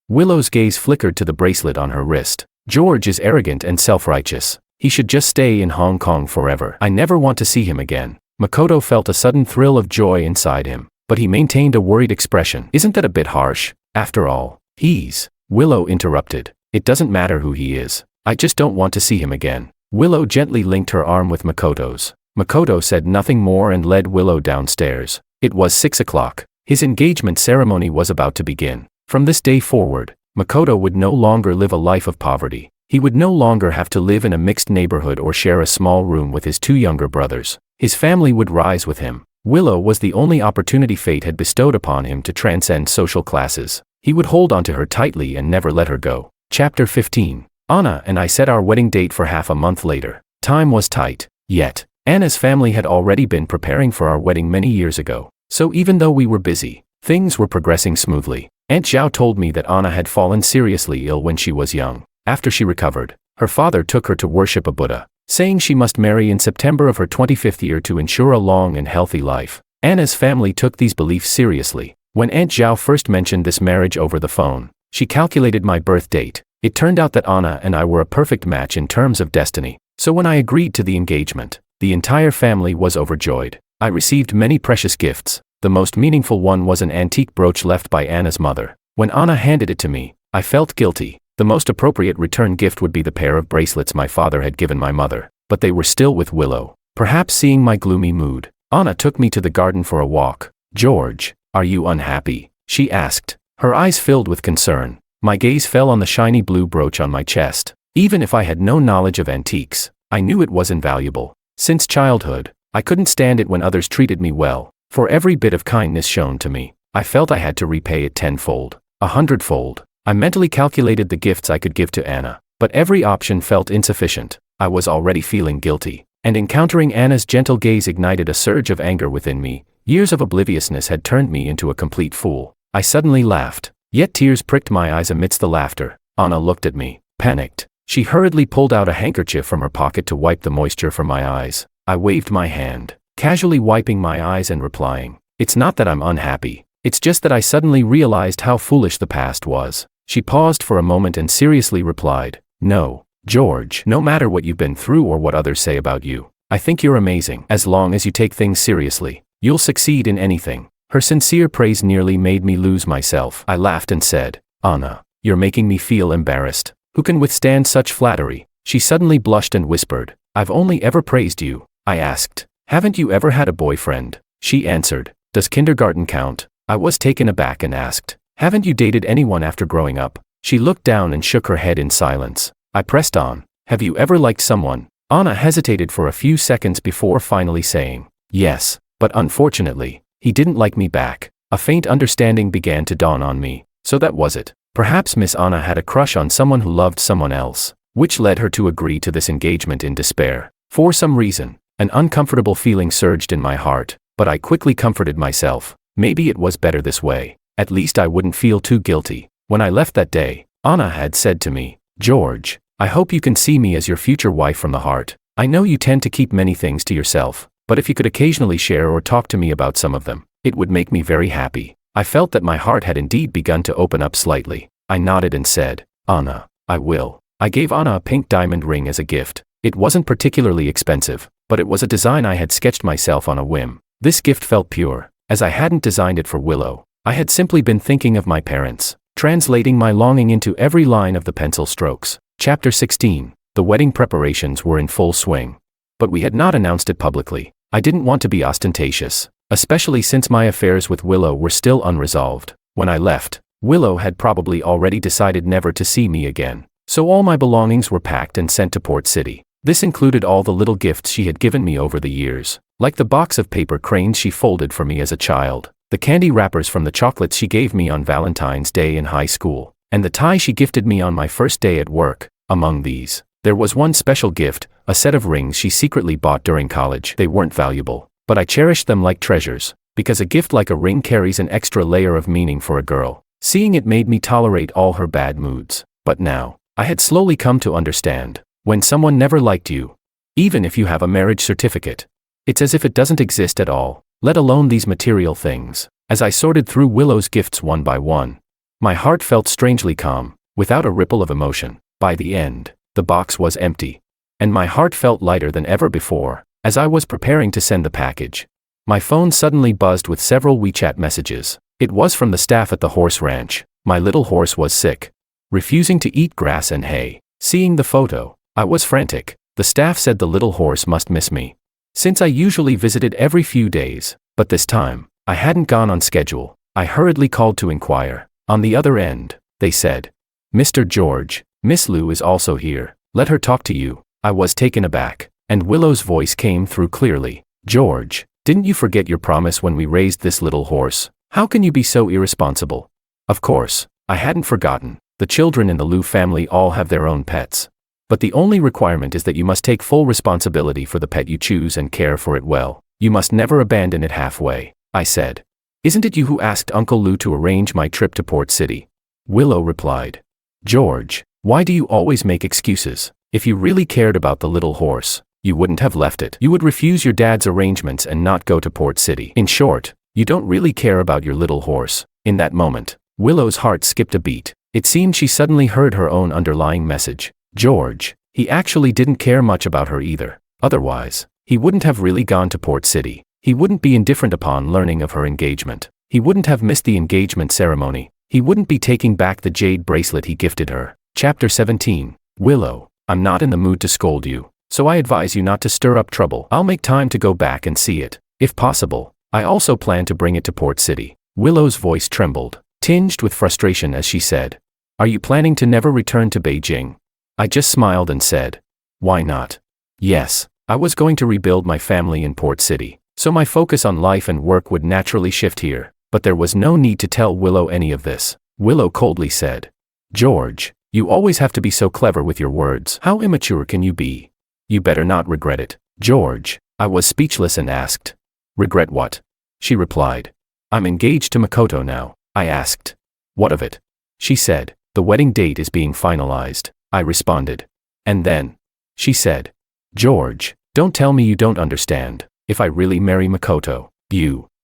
Willow's gaze flickered to the bracelet on her wrist. "George is arrogant and self-righteous. He should just stay in Hong Kong forever. I never want to see him again." Makoto felt a sudden thrill of joy inside him, but he maintained a worried expression. "Isn't that a bit harsh? After all, he's..." Willow interrupted, "It doesn't matter who he is. I just don't want to see him again." Willow gently linked her arm with Makoto's. Makoto said nothing more and led Willow downstairs. It was 6 o'clock. His engagement ceremony was about to begin. From this day forward, Makoto would no longer live a life of poverty. He would no longer have to live in a mixed neighborhood or share a small room with his 2 younger brothers. His family would rise with him. Willow was the only opportunity fate had bestowed upon him to transcend social classes. He would hold onto her tightly and never let her go. Chapter 15. Anna and I set our wedding date for half a month later. Time was tight. Yet, Anna's family had already been preparing for our wedding many years ago. So even though we were busy, things were progressing smoothly. Aunt Zhao told me that Anna had fallen seriously ill when she was young. After she recovered, her father took her to worship a Buddha, saying she must marry in September of her 25th year to ensure a long and healthy life. Anna's family took these beliefs seriously. When Aunt Zhao first mentioned this marriage over the phone, she calculated my birth date. It turned out that Anna and I were a perfect match in terms of destiny. So when I agreed to the engagement, the entire family was overjoyed. I received many precious gifts. The most meaningful one was an antique brooch left by Anna's mother. When Anna handed it to me, I felt guilty. The most appropriate return gift would be the pair of bracelets my father had given my mother, but they were still with Willow. Perhaps seeing my gloomy mood, Anna took me to the garden for a walk. "George, are you unhappy?" she asked. Her eyes filled with concern. My gaze fell on the shiny blue brooch on my chest. Even if I had no knowledge of antiques, I knew it was invaluable. Since childhood, I couldn't stand it when others treated me well. For every bit of kindness shown to me, I felt I had to repay it 10-fold, 100-fold. I mentally calculated the gifts I could give to Anna, but every option felt insufficient. I was already feeling guilty, and encountering Anna's gentle gaze ignited a surge of anger within me. Years of obliviousness had turned me into a complete fool. I suddenly laughed, yet tears pricked my eyes amidst the laughter. Anna looked at me, panicked. She hurriedly pulled out a handkerchief from her pocket to wipe the moisture from my eyes. I waved my hand, casually wiping my eyes and replying, "It's not that I'm unhappy. It's just that I suddenly realized how foolish the past was." She paused for a moment and seriously replied, "No, George, no matter what you've been through or what others say about you, I think you're amazing. As long as you take things seriously, you'll succeed in anything." Her sincere praise nearly made me lose myself. I laughed and said, "Anna, you're making me feel embarrassed. Who can withstand such flattery?" She suddenly blushed and whispered, "I've only ever praised you." I asked, "Haven't you ever had a boyfriend?" She answered, "Does kindergarten count?" I was taken aback and asked, "Haven't you dated anyone after growing up?" She looked down and shook her head in silence. I pressed on, "Have you ever liked someone?" Anna hesitated for a few seconds before finally saying, "Yes, but unfortunately, he didn't like me back." A faint understanding began to dawn on me. So that was it. Perhaps Miss Anna had a crush on someone who loved someone else, which led her to agree to this engagement in despair. For some reason, an uncomfortable feeling surged in my heart, but I quickly comforted myself. Maybe it was better this way. At least I wouldn't feel too guilty. When I left that day, Anna had said to me, "George, I hope you can see me as your future wife from the heart. I know you tend to keep many things to yourself, but if you could occasionally share or talk to me about some of them, it would make me very happy." I felt that my heart had indeed begun to open up slightly. I nodded and said, "Anna, I will." I gave Anna a pink diamond ring as a gift. It wasn't particularly expensive, but it was a design I had sketched myself on a whim. This gift felt pure, as I hadn't designed it for Willow. I had simply been thinking of my parents, translating my longing into every line of the pencil strokes. Chapter 16. The wedding preparations were in full swing. But we had not announced it publicly. I didn't want to be ostentatious, especially since my affairs with Willow were still unresolved. When I left, Willow had probably already decided never to see me again. So all my belongings were packed and sent to Port City. This included all the little gifts she had given me over the years, like the box of paper cranes she folded for me as a child, the candy wrappers from the chocolates she gave me on Valentine's Day in high school, and the tie she gifted me on my first day at work. Among these, there was one special gift, a set of rings she secretly bought during college. They weren't valuable, but I cherished them like treasures, because a gift like a ring carries an extra layer of meaning for a girl. Seeing it made me tolerate all her bad moods. But now, I had slowly come to understand, when someone never liked you, even if you have a marriage certificate, it's as if it doesn't exist at all, let alone these material things. As I sorted through Willow's gifts one by one, my heart felt strangely calm, without a ripple of emotion. By the end, the box was empty, and my heart felt lighter than ever before. As I was preparing to send the package, my phone suddenly buzzed with several WeChat messages. It was from the staff at the horse ranch. My little horse was sick, refusing to eat grass and hay. Seeing the photo, I was frantic. The staff said the little horse must miss me. Since I usually visited every few days, but this time, I hadn't gone on schedule. I hurriedly called to inquire. On the other end, they said, "Mr. George, Miss Lou is also here. Let her talk to you." I was taken aback, and Willow's voice came through clearly. "George, didn't you forget your promise when we raised this little horse? How can you be so irresponsible?" Of course, I hadn't forgotten. The children in the Lou family all have their own pets. But the only requirement is that you must take full responsibility for the pet you choose and care for it well. You must never abandon it halfway, I said. "Isn't it you who asked Uncle Lou to arrange my trip to Port City?" Willow replied. "George, why do you always make excuses? If you really cared about the little horse, you wouldn't have left it. You would refuse your dad's arrangements and not go to Port City. In short, you don't really care about your little horse." In that moment, Willow's heart skipped a beat. It seemed she suddenly heard her own underlying message. George, he actually didn't care much about her either. Otherwise, he wouldn't have really gone to Port City. He wouldn't be indifferent upon learning of her engagement. He wouldn't have missed the engagement ceremony. He wouldn't be taking back the jade bracelet he gifted her. Chapter 17. Willow, I'm not in the mood to scold you, so I advise you not to stir up trouble. I'll make time to go back and see it. If possible, I also plan to bring it to Port City. Willow's voice trembled, tinged with frustration as she said, "Are you planning to never return to Beijing?" I just smiled and said, "Why not?" Yes, I was going to rebuild my family in Port City, so my focus on life and work would naturally shift here, but there was no need to tell Willow any of this. Willow coldly said, "George, you always have to be so clever with your words. How immature can you be? You better not regret it." "George," I was speechless and asked, "Regret what?" She replied, "I'm engaged to Makoto now." I asked, "What of it?" She said, "The wedding date is being finalized." I responded. "And then?" She said, "George, don't tell me you don't understand. If I really marry Makoto,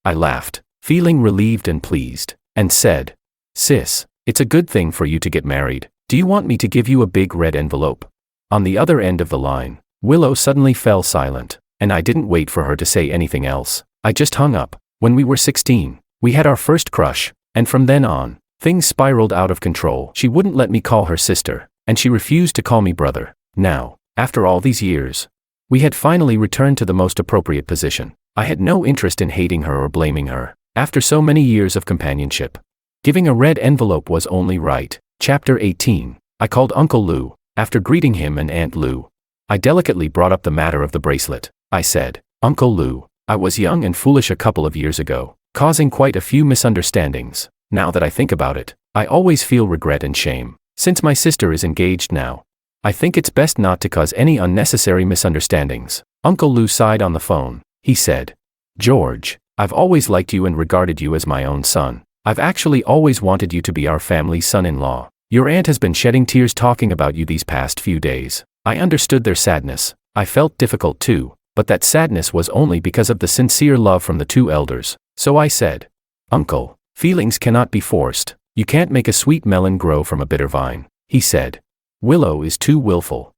I laughed, feeling relieved and pleased, and said, "Sis, it's a good thing for you to get married. Do you want me to give you a big red envelope?" On the other end of the line, Willow suddenly fell silent, and I didn't wait for her to say anything else. I just hung up. When we were 16, we had our first crush, and from then on, things spiraled out of control. She wouldn't let me call her sister, and she refused to call me brother. Now, after all these years, we had finally returned to the most appropriate position. I had no interest in hating her or blaming her. After so many years of companionship, giving a red envelope was only right. Chapter 18. I called Uncle Lou. After greeting him and Aunt Lou, I delicately brought up the matter of the bracelet. I said, "Uncle Lou, I was young and foolish a couple of years ago, causing quite a few misunderstandings. Now that I think about it, I always feel regret and shame. Since my sister is engaged now, I think it's best not to cause any unnecessary misunderstandings." Uncle Lou sighed on the phone. He said, "George, I've always liked you and regarded you as my own son. I've actually always wanted you to be our family's son-in-law. Your aunt has been shedding tears talking about you these past few days. I understood their sadness. I felt difficult too, but that sadness was only because of the sincere love from the two elders. So I said, Uncle, feelings cannot be forced. You can't make a sweet melon grow from a bitter vine." He said, "Willow is too willful.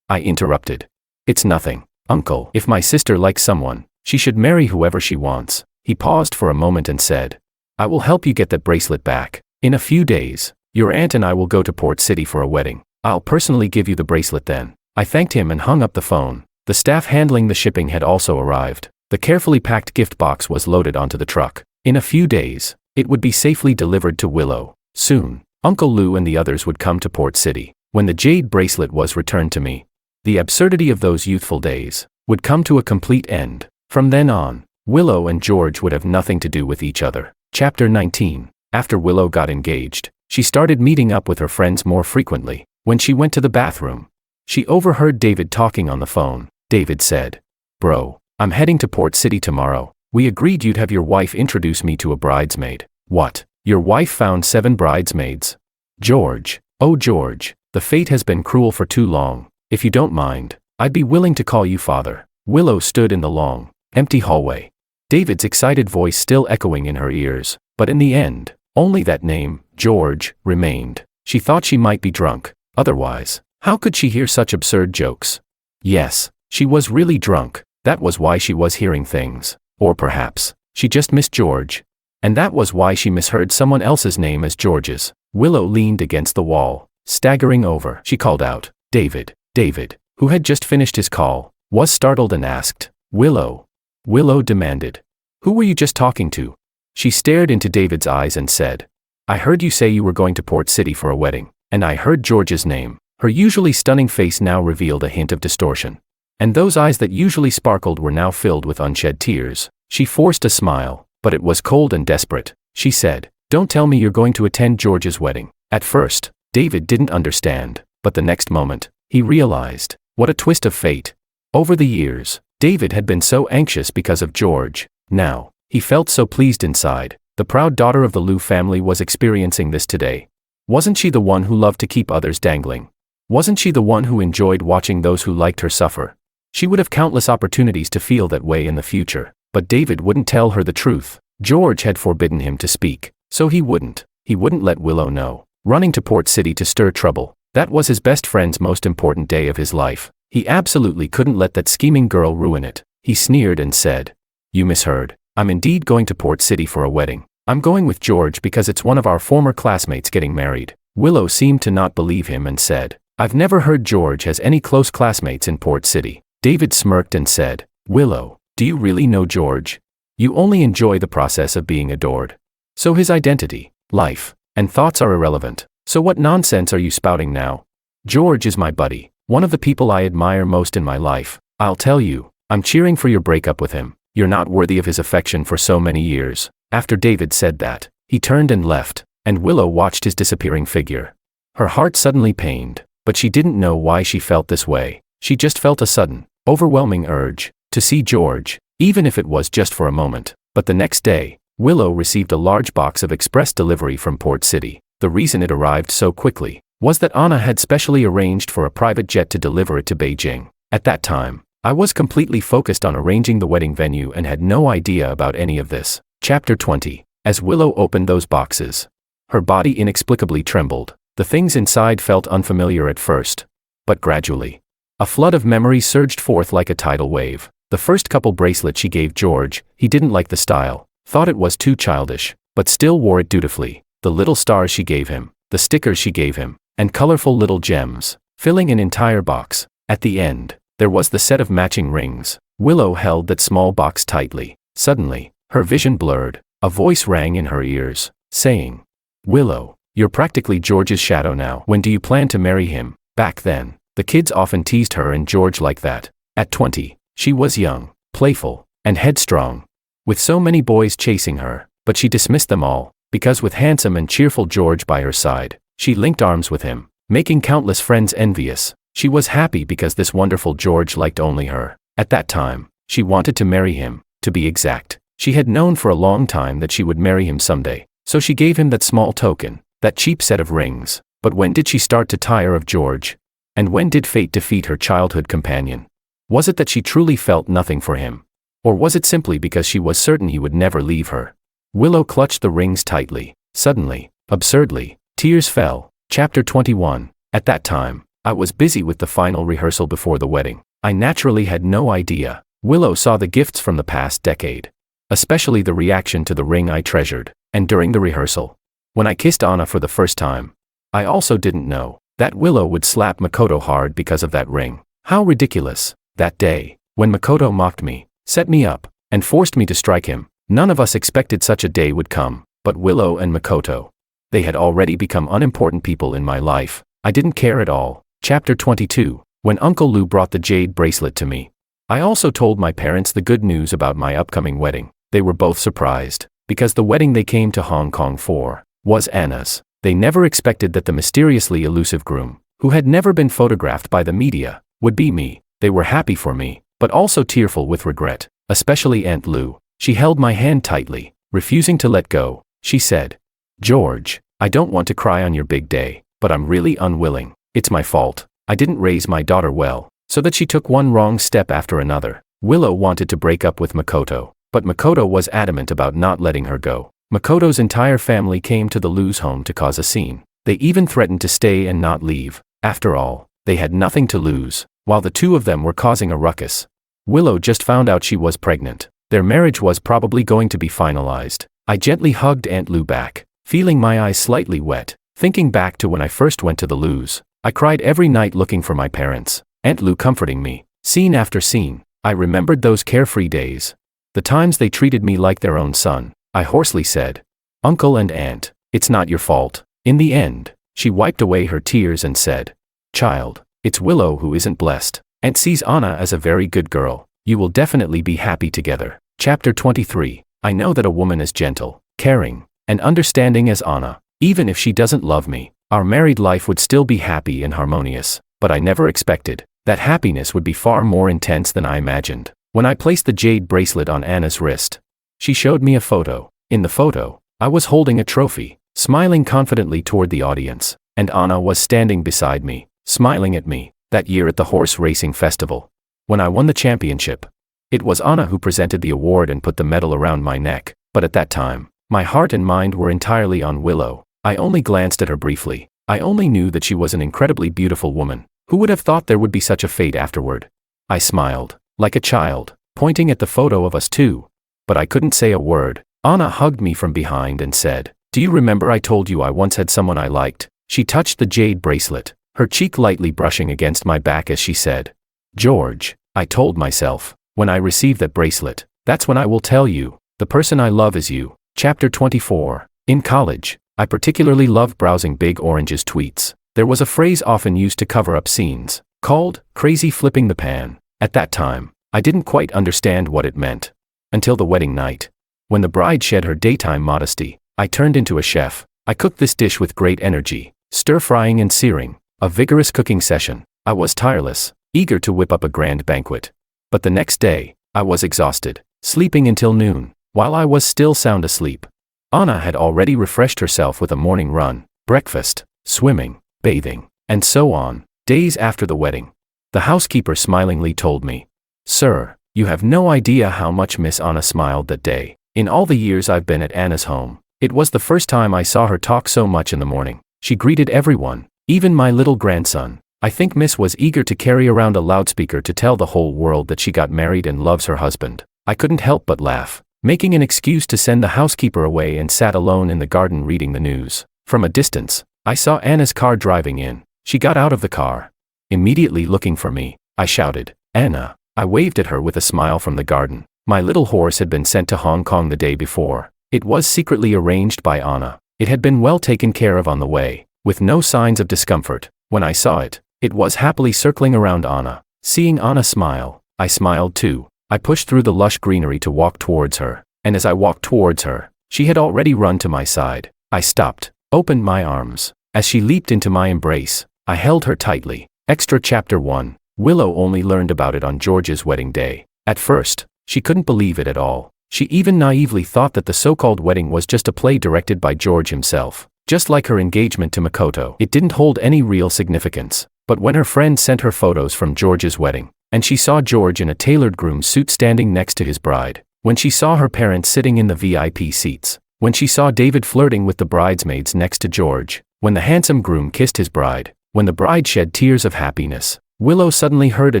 I interrupted. "It's nothing, Uncle. If my sister likes someone, she should marry whoever she wants." He paused for a moment and said, "I will help you get that bracelet back. In a few days, your aunt and I will go to Port City for a wedding. I'll personally give you the bracelet then." I thanked him and hung up the phone. The staff handling the shipping had also arrived. The carefully packed gift box was loaded onto the truck. In a few days, it would be safely delivered to Willow. Soon, Uncle Lou and the others would come to Port City. When the jade bracelet was returned to me, the absurdity of those youthful days would come to a complete end. From then on, Willow and George would have nothing to do with each other. Chapter 19. After Willow got engaged, she started meeting up with her friends more frequently. When she went to the bathroom, she overheard David talking on the phone. David said, "Bro, I'm heading to Port City tomorrow. We agreed you'd have your wife introduce me to a bridesmaid." "What? Your wife found 7 bridesmaids?" "George, oh George, the fate has been cruel for too long. If you don't mind, I'd be willing to call you father." Willow stood in the long, empty hallway, David's excited voice still echoing in her ears, but in the end, only that name, George, remained. She thought she might be drunk. Otherwise, how could she hear such absurd jokes? Yes, she was really drunk. That was why she was hearing things. Or perhaps, she just missed George. And that was why she misheard someone else's name as George's. Willow leaned against the wall, staggering over. She called out, "David, David," who had just finished his call. was startled and asked, "Willow?" Willow demanded, "Who were you just talking to?" She stared into David's eyes and said, "I heard you say you were going to Port City for a wedding, and I heard George's name." Her usually stunning face now revealed a hint of distortion. And those eyes that usually sparkled were now filled with unshed tears. She forced a smile, but it was cold and desperate. She said, "Don't tell me you're going to attend George's wedding." At first, David didn't understand, but the next moment, he realized, what a twist of fate. Over the years, David had been so anxious because of George. Now, he felt so pleased inside. The proud daughter of the Liu family was experiencing this today. Wasn't she the one who loved to keep others dangling? Wasn't she the one who enjoyed watching those who liked her suffer? She would have countless opportunities to feel that way in the future, but David wouldn't tell her the truth. George had forbidden him to speak, so he wouldn't let Willow know. Running to Port City to stir trouble, that was his best friend's most important day of his life. He absolutely couldn't let that scheming girl ruin it. He sneered and said, "You misheard. I'm indeed going to Port City for a wedding. I'm going with George because it's one of our former classmates getting married." Willow seemed to not believe him and said, "I've never heard George has any close classmates in Port City." David smirked and said, "Willow, do you really know George? You only enjoy the process of being adored. So his identity, life, and thoughts are irrelevant. So what nonsense are you spouting now? George is my buddy, one of the people I admire most in my life. I'll tell you, I'm cheering for your breakup with him. You're not worthy of his affection for so many years." After David said that, he turned and left, and Willow watched his disappearing figure. Her heart suddenly pained, but she didn't know why she felt this way. She just felt a sudden, overwhelming urge to see George, even if it was just for a moment. But the next day, Willow received a large box of express delivery from Port City. The reason it arrived so quickly was that Anna had specially arranged for a private jet to deliver it to Beijing. At that time, I was completely focused on arranging the wedding venue and had no idea about any of this. Chapter 20. As Willow opened those boxes, her body inexplicably trembled. The things inside felt unfamiliar at first, but gradually, a flood of memories surged forth like a tidal wave. The first couple bracelet she gave George, he didn't like the style, thought it was too childish, but still wore it dutifully. The little stars she gave him, the stickers she gave him, and colorful little gems, filling an entire box. At the end, there was the set of matching rings. Willow held that small box tightly. Suddenly, her vision blurred. A voice rang in her ears, saying, "Willow, you're practically George's shadow now. When do you plan to marry him?" Back then, the kids often teased her and George like that. At 20, she was young, playful, and headstrong, with so many boys chasing her, but she dismissed them all, because with handsome and cheerful George by her side, she linked arms with him, making countless friends envious. She was happy because this wonderful George liked only her. At that time, she wanted to marry him, to be exact. She had known for a long time that she would marry him someday, so she gave him that small token, that cheap set of rings. But when did she start to tire of George? And when did fate defeat her childhood companion? Was it that she truly felt nothing for him? Or was it simply because she was certain he would never leave her? Willow clutched the rings tightly. Suddenly, absurdly, tears fell. Chapter 21. At that time, I was busy with the final rehearsal before the wedding. I naturally had no idea. Willow saw the gifts from the past decade, especially the reaction to the ring I treasured, and during the rehearsal, when I kissed Anna for the first time, I also didn't know that Willow would slap Makoto hard because of that ring. How ridiculous. That day, when Makoto mocked me, set me up, and forced me to strike him, none of us expected such a day would come, but Willow and Makoto. They had already become unimportant people in my life. I didn't care at all. Chapter 22. When Uncle Lou brought the jade bracelet to me, I also told my parents the good news about my upcoming wedding. They were both surprised, because the wedding they came to Hong Kong for was Anna's. They never expected that the mysteriously elusive groom, who had never been photographed by the media, would be me. They were happy for me, but also tearful with regret, especially Aunt Lou. She held my hand tightly, refusing to let go. She said, "George, I don't want to cry on your big day, but I'm really unwilling. It's my fault. I didn't raise my daughter well, so that she took one wrong step after another." Willow wanted to break up with Makoto, but Makoto was adamant about not letting her go. Makoto's entire family came to the Lou's home to cause a scene. They even threatened to stay and not leave. After all, they had nothing to lose, while the two of them were causing a ruckus. Willow just found out she was pregnant. Their marriage was probably going to be finalized. I gently hugged Aunt Lou back, feeling my eyes slightly wet. Thinking back to when I first went to the Lou's, I cried every night looking for my parents. Aunt Lou comforting me, Scene after scene, I remembered those carefree days. The times they treated me like their own son. I hoarsely said, "Uncle and Aunt, it's not your fault." In the end, she wiped away her tears and said, "Child, it's Willow who isn't blessed. Aunt sees Anna as a very good girl. You will definitely be happy together." Chapter 23. I know that a woman as gentle, caring, and understanding as Anna, even if she doesn't love me, our married life would still be happy and harmonious. But I never expected that happiness would be far more intense than I imagined. When I placed the jade bracelet on Anna's wrist, she showed me a photo. In the photo, I was holding a trophy, smiling confidently toward the audience, and Anna was standing beside me, smiling at me. That year at the horse racing festival, when I won the championship, it was Anna who presented the award and put the medal around my neck, but at that time, my heart and mind were entirely on Willow. I only glanced at her briefly. I only knew that she was an incredibly beautiful woman. Who would have thought there would be such a fate afterward? I smiled, like a child, pointing at the photo of us two. But I couldn't say a word. Anna hugged me from behind and said, "Do you remember I told you I once had someone I liked?" She touched the jade bracelet, her cheek lightly brushing against my back as she said, "George," I told myself, "when I receive that bracelet, that's when I will tell you, the person I love is you." Chapter 24. In college, I particularly loved browsing Big Orange's tweets. There was a phrase often used to cover up scenes, called crazy flipping the pan. At that time, I didn't quite understand what it meant. Until the wedding night. When the bride shed her daytime modesty, I turned into a chef. I cooked this dish with great energy, stir-frying and searing, a vigorous cooking session. I was tireless, eager to whip up a grand banquet. But the next day, I was exhausted, sleeping until noon. While I was still sound asleep, Anna had already refreshed herself with a morning run, breakfast, swimming, bathing, and so on. Days after the wedding, the housekeeper smilingly told me, "Sir, you have no idea how much Miss Anna smiled that day. In all the years I've been at Anna's home, it was the first time I saw her talk so much in the morning. She greeted everyone, even my little grandson. I think Miss was eager to carry around a loudspeaker to tell the whole world that she got married and loves her husband." I couldn't help but laugh, making an excuse to send the housekeeper away, and sat alone in the garden reading the news. From a distance, I saw Anna's car driving in. She got out of the car. Immediately looking for me, I shouted, "Anna." I waved at her with a smile from the garden. My little horse had been sent to Hong Kong the day before. It was secretly arranged by Anna. It had been well taken care of on the way, with no signs of discomfort. When I saw it, it was happily circling around Anna. Seeing Anna smile, I smiled too. I pushed through the lush greenery to walk towards her, and as I walked towards her, she had already run to my side. I stopped, opened my arms. As she leaped into my embrace, I held her tightly. Extra Chapter 1. Willow only learned about it on George's wedding day. At first, she couldn't believe it at all. She even naively thought that the so-called wedding was just a play directed by George himself. Just like her engagement to Makoto, it didn't hold any real significance. But when her friend sent her photos from George's wedding, and she saw George in a tailored groom suit standing next to his bride, when she saw her parents sitting in the VIP seats, when she saw David flirting with the bridesmaids next to George, when the handsome groom kissed his bride, when the bride shed tears of happiness, Willow suddenly heard a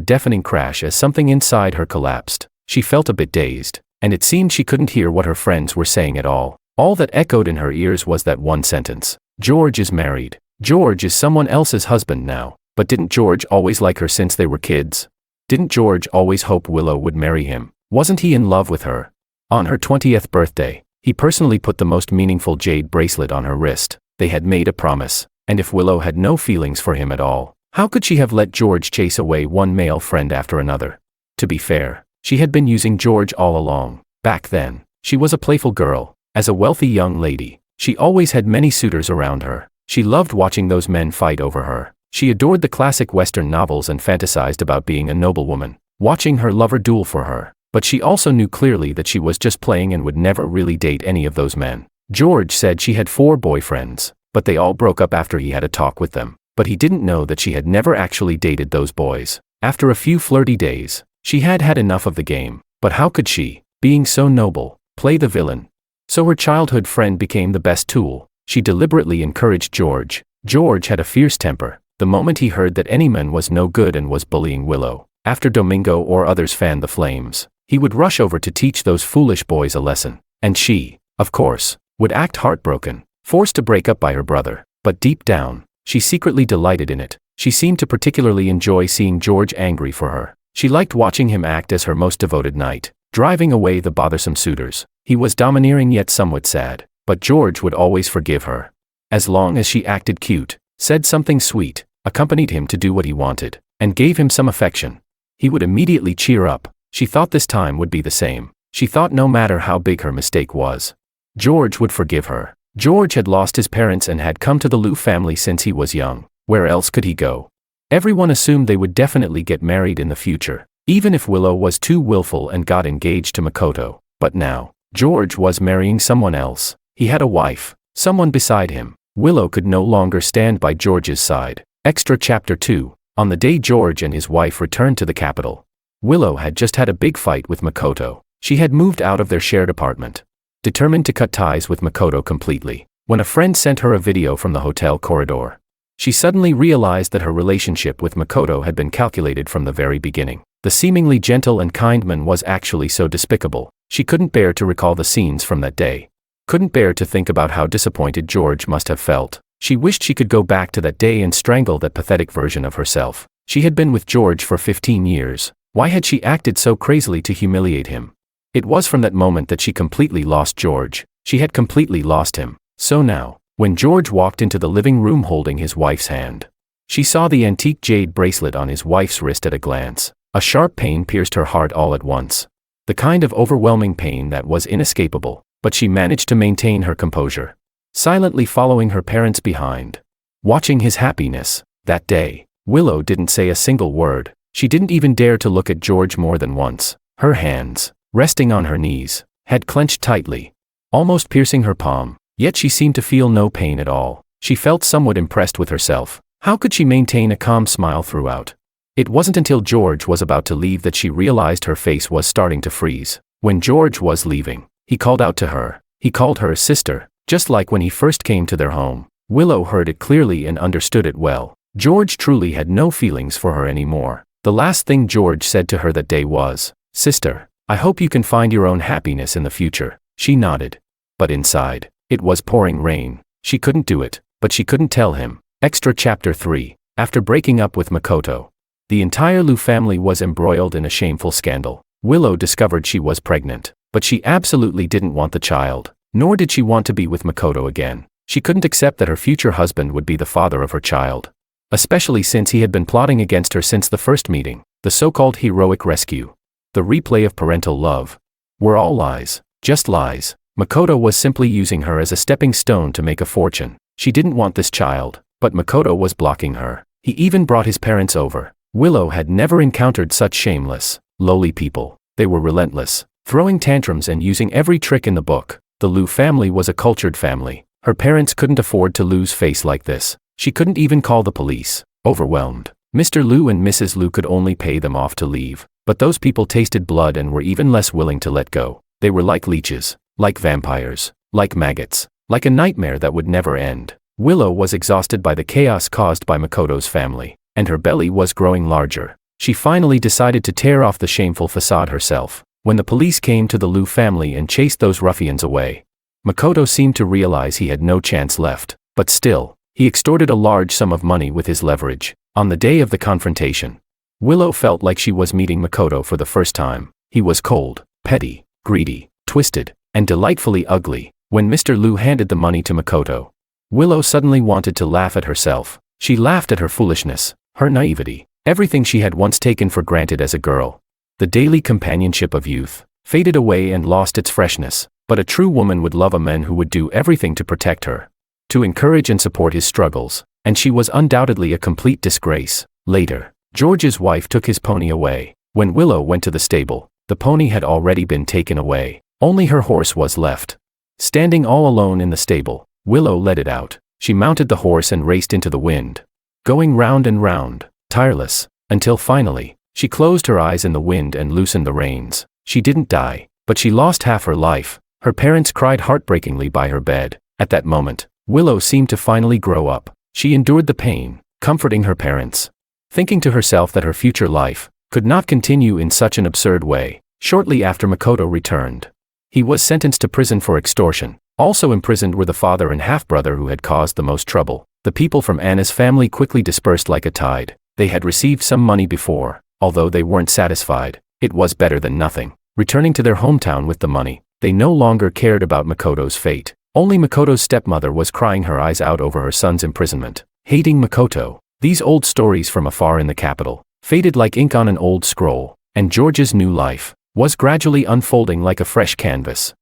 deafening crash as something inside her collapsed. She felt a bit dazed, and it seemed she couldn't hear what her friends were saying at all. All that echoed in her ears was that one sentence: "George is married. George is someone else's husband now." But didn't George always like her since they were kids? Didn't George always hope Willow would marry him? Wasn't he in love with her? On her 20th birthday, he personally put the most meaningful jade bracelet on her wrist. They had made a promise, and if Willow had no feelings for him at all, how could she have let George chase away one male friend after another? To be fair, she had been using George all along. Back then, she was a playful girl. As a wealthy young lady, she always had many suitors around her. She loved watching those men fight over her. She adored the classic Western novels and fantasized about being a noblewoman, watching her lover duel for her. But she also knew clearly that she was just playing and would never really date any of those men. George said she had 4 boyfriends, but they all broke up after he had a talk with them. But he didn't know that she had never actually dated those boys. After a few flirty days, she had had enough of the game. But how could she, being so noble, play the villain? So her childhood friend became the best tool. She deliberately encouraged George. George had a fierce temper. The moment he heard that any man was no good and was bullying Willow, after Domingo or others fanned the flames, he would rush over to teach those foolish boys a lesson. And she, of course, would act heartbroken, forced to break up by her brother. But deep down, she secretly delighted in it. She seemed to particularly enjoy seeing George angry for her. She liked watching him act as her most devoted knight, driving away the bothersome suitors. He was domineering yet somewhat sad, but George would always forgive her. As long as she acted cute, said something sweet, accompanied him to do what he wanted, and gave him some affection, he would immediately cheer up. She thought this time would be the same. She thought no matter how big her mistake was, George would forgive her. George had lost his parents and had come to the Liu family since he was young. Where else could he go? Everyone assumed they would definitely get married in the future, even if Willow was too willful and got engaged to Makoto. But now, George was marrying someone else. He had a wife, someone beside him. Willow could no longer stand by George's side. Extra Chapter 2. On the day George and his wife returned to the capital, Willow had just had a big fight with Makoto. She had moved out of their shared apartment, determined to cut ties with Makoto completely, when a friend sent her a video from the hotel corridor. She suddenly realized that her relationship with Makoto had been calculated from the very beginning. The seemingly gentle and kind man was actually so despicable. She couldn't bear to recall the scenes from that day. Couldn't bear to think about how disappointed George must have felt. She wished she could go back to that day and strangle that pathetic version of herself. She had been with George for 15 years. Why had she acted so crazily to humiliate him? It was from that moment that she completely lost George. She had completely lost him. So now, when George walked into the living room holding his wife's hand, she saw the antique jade bracelet on his wife's wrist at a glance. A sharp pain pierced her heart all at once. The kind of overwhelming pain that was inescapable, but she managed to maintain her composure, silently following her parents behind, watching his happiness. That day, Willow didn't say a single word. She didn't even dare to look at George more than once. Her hands, resting on her knees, had clenched tightly, almost piercing her palm, yet she seemed to feel no pain at all. She felt somewhat impressed with herself. How could she maintain a calm smile throughout? It wasn't until George was about to leave that she realized her face was starting to freeze. When George was leaving, he called out to her. He called her sister, just like when he first came to their home. Willow heard it clearly and understood it well. George truly had no feelings for her anymore. The last thing George said to her that day was, "Sister, I hope you can find your own happiness in the future." She nodded. But inside, it was pouring rain. She couldn't do it, but she couldn't tell him. Extra Chapter 3. After breaking up with Makoto, the entire Liu family was embroiled in a shameful scandal. Willow discovered she was pregnant, but she absolutely didn't want the child, nor did she want to be with Makoto again. She couldn't accept that her future husband would be the father of her child, especially since he had been plotting against her since the first meeting. The so-called heroic rescue, the replay of parental love, were all lies, just lies. Makoto was simply using her as a stepping stone to make a fortune. She didn't want this child, but Makoto was blocking her. He even brought his parents over. Willow had never encountered such shameless, lowly people. They were relentless, throwing tantrums and using every trick in the book. The Liu family was a cultured family. Her parents couldn't afford to lose face like this. She couldn't even call the police. Overwhelmed, Mr. Liu and Mrs. Liu could only pay them off to leave. But those people tasted blood and were even less willing to let go. They were like leeches, like vampires, like maggots, like a nightmare that would never end. Willow was exhausted by the chaos caused by Makoto's family, and her belly was growing larger. She finally decided to tear off the shameful facade herself. When the police came to the Liu family and chased those ruffians away, Makoto seemed to realize he had no chance left. But still, he extorted a large sum of money with his leverage. On the day of the confrontation, Willow felt like she was meeting Makoto for the first time. He was cold, petty, greedy, twisted, and delightfully ugly. When Mr. Liu handed the money to Makoto, Willow suddenly wanted to laugh at herself. She laughed at her foolishness, her naivety, everything she had once taken for granted as a girl. The daily companionship of youth faded away and lost its freshness. But a true woman would love a man who would do everything to protect her, to encourage and support his struggles, and she was undoubtedly a complete disgrace. Later, George's wife took his pony away. When Willow went to the stable, the pony had already been taken away. Only her horse was left. Standing all alone in the stable, Willow let it out. She mounted the horse and raced into the wind, going round and round, tireless, until finally, she closed her eyes in the wind and loosened the reins. She didn't die, but she lost half her life. Her parents cried heartbreakingly by her bed. At that moment, Willow seemed to finally grow up. She endured the pain, comforting her parents, thinking to herself that her future life could not continue in such an absurd way. Shortly after Makoto returned, he was sentenced to prison for extortion. Also imprisoned were the father and half-brother who had caused the most trouble. The people from Anna's family quickly dispersed like a tide. They had received some money before, Although they weren't satisfied, it was better than nothing. Returning to their hometown with the money, they no longer cared about Makoto's fate. Only Makoto's stepmother was crying her eyes out over her son's imprisonment. Hating Makoto, these old stories from afar in the capital faded like ink on an old scroll, and George's new life was gradually unfolding like a fresh canvas.